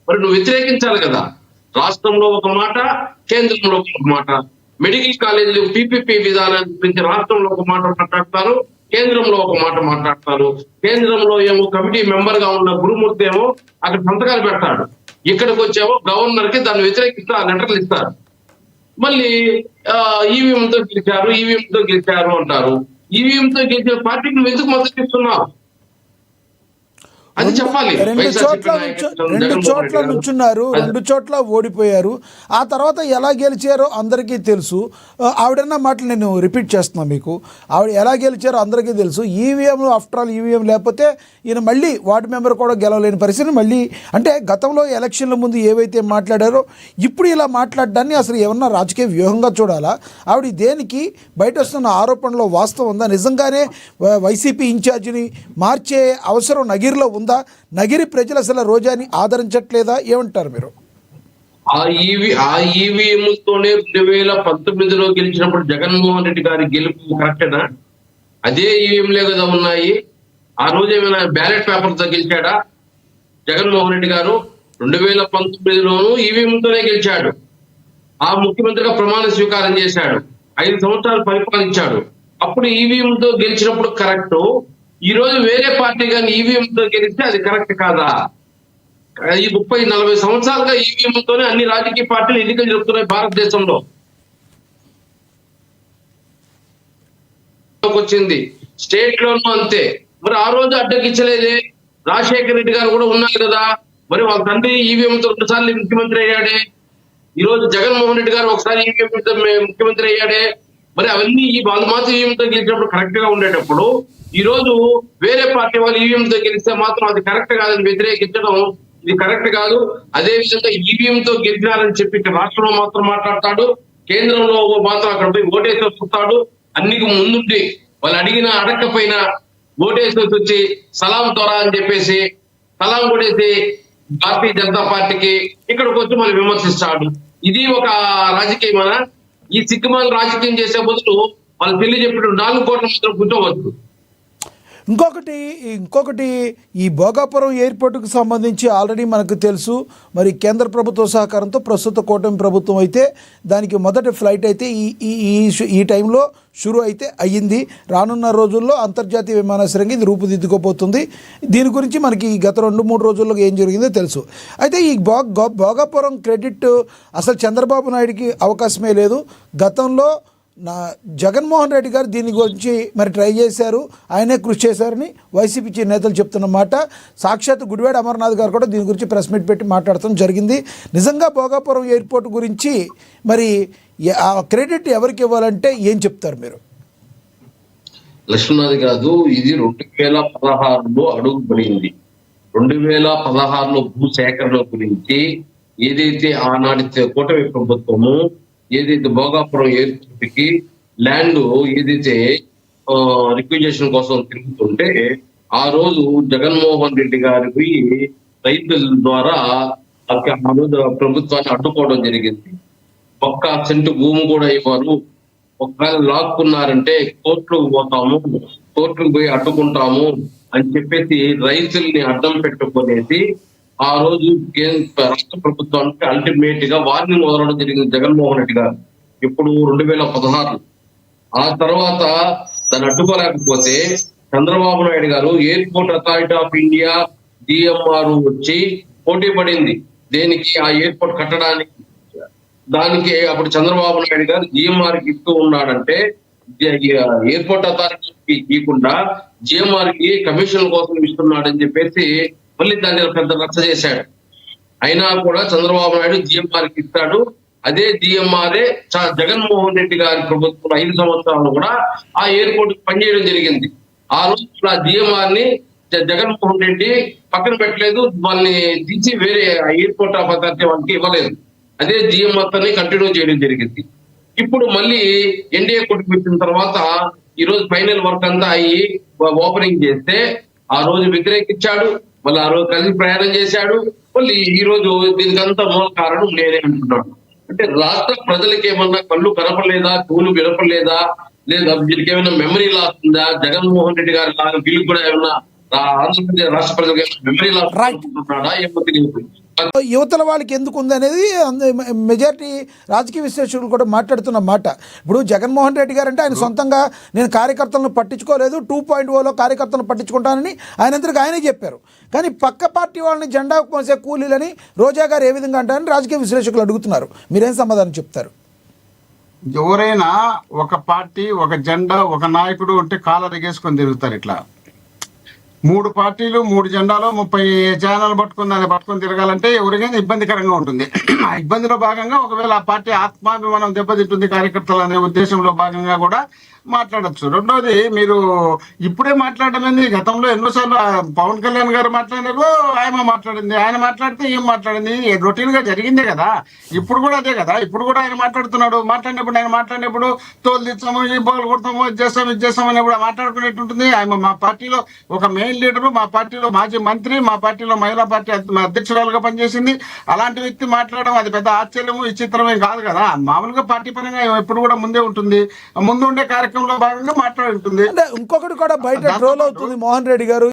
మరి నువ్వు వ్యతిరేకించాలి కదా. రాష్ట్రంలో ఒక మాట, కేంద్రంలో ఒక మాట. మెడికల్ కాలేజీలు పీపీపీ విధానం గురించి రాష్ట్రంలో ఒక మాట మాట్లాడతారు, కేంద్రంలో ఒక మాట మాట్లాడతారు. కేంద్రంలో ఏమో కమిటీ మెంబర్ గా ఉన్న గురుమూర్తి ఏమో అక్కడ సంతకాలు పెడతాడు, ఇక్కడికి వచ్చేమో గవర్నర్ కి దాన్ని వ్యతిరేకిస్తూ ఆ లెటర్లు ఇస్తారు. మళ్ళీ ఈవీఎంతో గెలిచారు అంటారు. ఈవీఎంతో గెలిచిన పార్టీకి నువ్వు ఎందుకు మద్దతు ఇస్తున్నావు అది చెప్పాలి. రెండు చోట్ల నుంచున్నారు, రెండు చోట్ల ఓడిపోయారు. ఆ తర్వాత ఎలా గెలిచారో అందరికీ తెలుసు. ఆవిడన్న మాటలు నేను రిపీట్ చేస్తున్నాను మీకు. ఆవిడ ఎలా గెలిచారో అందరికీ తెలుసు. ఈవీఎంలు ఆఫ్టర్ ఆల్ ఈవీఎం లేకపోతే ఈయన మళ్ళీ వార్డు మెంబర్ కూడా గెలవలేని పరిస్థితి. మళ్ళీ అంటే గతంలో ఎలక్షన్ల ముందు ఏవైతే మాట్లాడారో ఇప్పుడు ఇలా మాట్లాడడాన్ని అసలు ఏమన్నా రాజకీయ వ్యూహంగా చూడాలా? ఆవిడ దేనికి బయట వస్తున్న ఆరోపణలో వాస్తవం ఉందా? నిజంగానే వైసీపీ ఇన్ఛార్జిని మార్చే అవసరం నగిరిలో ఉందా? నగిరి ప్రజలు అసలు రోజాని ఆదరించట్లేదా? ఏమంటారు మీరు? ఆ ఈవీఎంతోనే 2019లో గెలిచినప్పుడు జగన్మోహన్ రెడ్డి గారి గెలుపు కరెక్టేనా? అదే ఈవీఎంలే కదా ఉన్నాయి. ఆ రోజు ఏమైనా బ్యాలెట్ పేపర్తో గెలిచాడా జగన్మోహన్ రెడ్డి గారు? 2019లోనూ ఈవీఎంతోనే గెలిచాడు. ఆ ముఖ్యమంత్రిగా ప్రమాణ స్వీకారం చేశాడు, 5 సంవత్సరాలు పరిపాలించాడు. అప్పుడు ఈవీఎంతో గెలిచినప్పుడు కరెక్ట్. ఈ రోజు వేరే పార్టీ కానీ ఈవీఎంతో గెలిస్తే అది కరెక్ట్ కాదా? ఈ 30-40 సంవత్సరాలుగా ఈవీఎంతోనే అన్ని రాజకీయ పార్టీలు ఎన్నికలు జరుపుతున్నాయి భారతదేశంలో. వచ్చింది స్టేట్ లోనూ అంతే. మరి ఆ రోజు అడ్డగించలేదే. రాజశేఖర రెడ్డి గారు కూడా ఉన్నారు కదా, మరి వాళ్ళ తండ్రి ఈవీఎంతో 2 సార్లు ముఖ్యమంత్రి అయ్యాడే. ఈ రోజు జగన్మోహన్ రెడ్డి గారు ఒకసారి ఈవీఎంతో ముఖ్యమంత్రి అయ్యాడే. మరి అవన్నీ ఈ వాళ్ళు మాత్రం ఈవీఎంతో గెలిచినప్పుడు కరెక్ట్ గా ఉండేటప్పుడు ఈ రోజు వేరే పార్టీ వాళ్ళు ఈవీఎంతో గెలిస్తే మాత్రం అది కరెక్ట్ కాదని వ్యతిరేకించడం ఇది కరెక్ట్ కాదు. అదే విధంగా ఈవీఎంతో గెలిచినారని చెప్పి ఇక్కడ రాష్ట్రంలో మాత్రం మాట్లాడతాడు, కేంద్రంలో మాత్రం అక్కడ పోయి ఓటేసి వస్తాడు. అన్నికి ముందుండి వాళ్ళు అడగకపోయినా ఓటేసి వచ్చి సలాం త్వర అని చెప్పేసి సలాం కొట్టేసి భారతీయ జనతా పార్టీకి ఇక్కడికి వచ్చి మళ్ళీ విమర్శిస్తాడు. ఇది ఒక రాజకీయమా? ఈ సిక్కుమాల రాజకీయం చేసే బదులు వాళ్ళు పెళ్లి చెప్పినట్టు 4 కోట్ల మాత్రం కూర్చోవచ్చు. ఇంకొకటి ఈ భోగాపురం ఎయిర్పోర్టుకు సంబంధించి ఆల్రెడీ మనకు తెలుసు. మరి కేంద్ర ప్రభుత్వ సహకారంతో ప్రస్తుత కూటమి ప్రభుత్వం అయితే దానికి మొదటి ఫ్లైట్ అయితే ఈ టైంలో షురు అయితే అయ్యింది. రానున్న రోజుల్లో అంతర్జాతీయ విమానాశ్రయంగా ఇది రూపుదిద్దుకోబోతుంది. దీని గురించి మనకి గత 2-3 రోజుల్లో ఏం జరిగిందో తెలుసు. అయితే ఈ భోగాపురం క్రెడిట్ అసలు చంద్రబాబు నాయుడికి అవకాశమే లేదు. గతంలో జగన్మోహన్ రెడ్డి గారు దీని గురించి మరి ట్రై చేశారు, ఆయనే కృషి చేశారని వైసీపీ నేతలు చెప్తున్నమాట. సాక్షాత్ గుడివాడ అమర్నాథ్ గారు కూడా దీని గురించి ప్రెస్ మీట్ పెట్టి మాట్లాడటం జరిగింది. నిజంగా భోగాపురం ఎయిర్పోర్ట్ గురించి మరి ఆ క్రెడిట్ ఎవరికి ఇవ్వాలంటే ఏం చెప్తారు మీరు? లక్ష్మణాథ్ కాదు, ఇది 2016లో అడుగుపడింది. 2016లో భూసేకరణ గురించి ఏదైతే ఆనాటి కూటమి ప్రభుత్వము ఏదైతే భోగాపురం ఎయిర్పోర్ట్ కి ల్యాండ్ ఏదైతే రిక్విజేషన్ కోసం తిరుగుతుంటే ఆ రోజు జగన్మోహన్ రెడ్డి గారికి రైతుల ద్వారా ఆ రోజు ప్రభుత్వాన్ని అడ్డుకోవడం జరిగింది. 1 సెంటు భూమి కూడా ఇవ్వరు, ఒకవేళ లాక్కున్నారంటే కోర్టుకు పోతాము, కోర్టుకు పోయి అడ్డుకుంటాము అని చెప్పేసి రైతుల్ని అడ్డం పెట్టుకునేసి ఆ రోజు రాష్ట్ర ప్రభుత్వానికి అల్టిమేట్ గా వార్నింగ్ వదలడం జరిగింది జగన్మోహన్ రెడ్డి గారు. ఇప్పుడు 2016. ఆ తర్వాత దాన్ని అడ్డుకోలేకపోతే చంద్రబాబు నాయుడు గారు airport authority of India DMR వచ్చి పోటీ పడింది దేనికి, ఆ ఎయిర్పోర్ట్ కట్టడానికి. దానికి అప్పుడు చంద్రబాబు నాయుడు గారు జిఎంఆర్ కి ఇస్తూ ఉన్నాడంటే ఎయిర్పోర్ట్ అథారిటీ ఇవ్వకుండా జిఎంఆర్ కి కమిషన్ కోసం ఇస్తున్నాడని చెప్పేసి మళ్ళీ దాన్ని పెద్ద రచ్చ చేశాడు. అయినా కూడా చంద్రబాబు నాయుడు జిఎంఆర్ కి ఇస్తాడు. అదే జిఎంఆర్ఏ జగన్మోహన్ రెడ్డి గారి ప్రభుత్వం 5 సంవత్సరాలు కూడా ఆ ఎయిర్పోర్ట్ పనిచేయడం జరిగింది. ఆ రోజు ఆ జిఎంఆర్ ని జగన్మోహన్ రెడ్డి పక్కన పెట్టలేదు, వాళ్ళని తీసి వేరే ఎయిర్పోర్ట్ ఆఫ్ అథారిటీ వాళ్ళకి ఇవ్వలేదు. అదే జిఎంఆర్ తోనే కంటిన్యూ చేయడం జరిగింది. ఇప్పుడు మళ్ళీ ఎన్డీఏ కూటమి వచ్చిన తర్వాత ఈ రోజు ఫైనల్ వర్క్ అంతా అయ్యి ఓపెనింగ్ చేస్తే ఆ రోజు వ్యతిరేకించాడు, మళ్ళీ ఆ రోజు కలిసి ప్రయాణం చేశాడు. మళ్ళీ ఈ రోజు దీనికంతా మూల కారణం నేనే అంటున్నాడు. అంటే రాష్ట్ర ప్రజలకి ఏమన్నా కళ్ళు కనపడలేదా, చెవులు వినపడలేదా, లేదా వీళ్ళకి ఏమైనా మెమరీ లాస్ ఉందా? జగన్మోహన్ రెడ్డి గారి లాగా వీళ్ళకి కూడా ఏమన్నా ఆంధ్రప్రదేశ్ రాష్ట్ర ప్రజలకు మెమరీ లాస్ అనుకుంటున్నాడా ఏమో తెలియదు. యువతల వాళ్ళకి ఎందుకు ఉంది అనేది మెజారిటీ రాజకీయ విశ్లేషకులు కూడా మాట్లాడుతున్న మాట. ఇప్పుడు జగన్మోహన్ రెడ్డి గారు అంటే ఆయన సొంతంగా నేను కార్యకర్తలను పట్టించుకోలేదు, 2.0లో కార్యకర్తలను పట్టించుకుంటానని ఆయనంతటికి ఆయనే చెప్పారు. కానీ పక్క పార్టీ వాళ్ళని జెండా మోసే కూలీలని రోజా గారు ఏ విధంగా అంటారని రాజకీయ విశ్లేషకులు అడుగుతున్నారు. మీరేం సమాధానం చెప్తారు? ఎవరైనా ఒక పార్టీ, ఒక జెండా, ఒక నాయకుడు ఉంటే కాలర్ ఎగేసుకొని తిరుగుతారు. ఇట్లా 3 పార్టీలు 3 జెండాలు 30 ఛానల్ పట్టుకొని తిరగాలంటే ఎవరికైనా ఇబ్బందికరంగా ఉంటుంది. ఆ ఇబ్బందిలో భాగంగా ఒకవేళ ఆ పార్టీ ఆత్మాభిమానం దెబ్బతింటుంది కార్యకర్తలు అనే ఉద్దేశంలో భాగంగా కూడా మాట్లాడచ్చు. రెండోది, మీరు ఇప్పుడే మాట్లాడమని గతంలో ఎన్నోసార్లు పవన్ కళ్యాణ్ గారు మాట్లాడారు, ఆయన మాట్లాడింది, ఆయన మాట్లాడితే ఏం మాట్లాడింది, రొటీన్ గా జరిగిందే కదా. ఇప్పుడు కూడా అదే కదా. ఇప్పుడు కూడా ఆయన మాట్లాడినప్పుడు తోలు తెచ్చాము, ఈ బాల్ కొడతాము, ఇది చేస్తాము అనేప్పుడు మాట్లాడుకునేట్టు ఉంటుంది. ఆయన మా పార్టీలో ఒక మెయిన్ లీడరు, మా పార్టీలో మాజీ మంత్రి, మా పార్టీలో మహిళా పార్టీ అధ్యక్షురాలుగా పనిచేసింది. అలాంటి వ్యక్తి మాట్లాడడం అది పెద్ద ఆశ్చర్యము విచిత్రమేం కాదు కదా. మామూలుగా పార్టీ పరంగా ఎప్పుడు కూడా ముందే ఉంటుంది, ముందు ఉండే కార్యక్రమంలో భాగంగా మాట్లాడి ఉంటుంది. అంటే ఇంకొకటి కూడా బయట ట్రోల్ అవుతుంది మోహన్ రెడ్డి గారు.